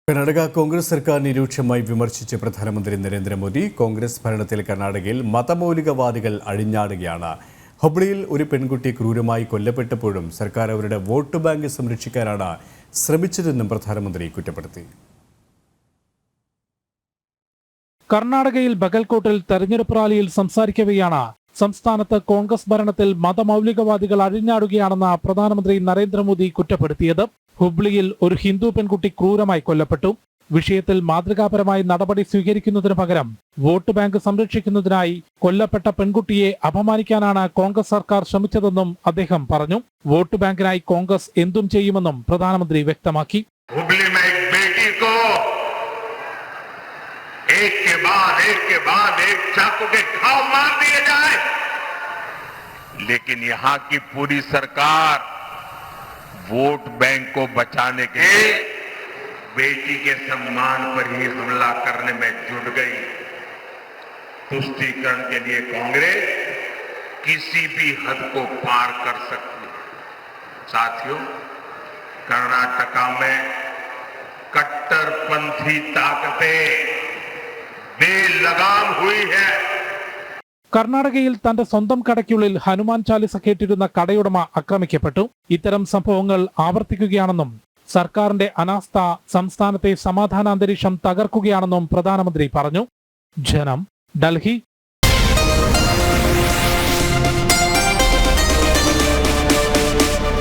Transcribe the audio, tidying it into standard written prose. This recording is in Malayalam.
കർണാടക കോൺഗ്രസ് സർക്കാരിനെ രൂക്ഷമായി വിമർശിച്ച് പ്രധാനമന്ത്രി നരേന്ദ്രമോദി. കോൺഗ്രസ് ഭരണത്തിൽ കർണാടകയിൽ മതമൗലികവാദികൾ അഴിഞ്ഞാടുകയാണ്. ഹുബ്ലിയിൽ ഒരു പെൺകുട്ടി ക്രൂരമായി കൊല്ലപ്പെട്ടപ്പോഴും സർക്കാർ അവരുടെ വോട്ട് ബാങ്ക് സംരക്ഷിക്കാനാണ് ശ്രമിച്ചതെന്നും പ്രധാനമന്ത്രി കുറ്റപ്പെടുത്തി. കർണാടകയിൽ ബഗൽകോട്ടിൽ തെരഞ്ഞെടുപ്പ് റാലിയിൽ സംസാരിക്കവെയാണ് സംസ്ഥാനത്ത് കോൺഗ്രസ് ഭരണത്തിൽ മതമൗലികവാദികൾ അഴിഞ്ഞാടുകയാണെന്ന് പ്രധാനമന്ത്രി നരേന്ദ്രമോദി കുറ്റപ്പെടുത്തിയത്. ഹുബ്ലിയിൽ ഒരു ഹിന്ദു പെൺകുട്ടി ക്രൂരമായി കൊല്ലപ്പെട്ടു. വിഷയത്തിൽ മാതൃകാപരമായി നടപടി സ്വീകരിക്കുന്നതിന് പകരം വോട്ട് ബാങ്ക് സംരക്ഷിക്കുന്നതിനായി കൊല്ലപ്പെട്ട പെൺകുട്ടിയെ അപമാനിക്കാനാണ് കോൺഗ്രസ് സർക്കാർ ശ്രമിച്ചതെന്നും അദ്ദേഹം പറഞ്ഞു. വോട്ട് ബാങ്കിനായി കോൺഗ്രസ് എന്തും ചെയ്യുമെന്നും പ്രധാനമന്ത്രി വ്യക്തമാക്കി. एक के बाद एक चाकू के घाव मार दिए जाए, लेकिन यहां की पूरी सरकार वोट बैंक को बचाने के लिए बेटी के सम्मान पर ही हमला करने में जुट गई। तुष्टीकरण के लिए कांग्रेस किसी भी हद को पार कर सकती है। साथियों, कर्नाटका में कट्टरपंथी ताकतें बेलगाम हुई है. കർണാടകയിൽ തന്റെ സ്വന്തം കടയ്ക്കുള്ളിൽ ഹനുമാൻ ചാലിസ കേട്ടിരുന്ന കടയുടമ ആക്രമിക്കപ്പെട്ടു. ഇത്തരം സംഭവങ്ങൾ ആവർത്തിക്കുകയാണെന്നും സർക്കാരിന്റെ അനാസ്ഥ സംസ്ഥാനത്തെ സമാധാന അന്തരീക്ഷം തകർക്കുകയാണെന്നും പ്രധാനമന്ത്രി പറഞ്ഞു. ജനം, ഡൽഹി.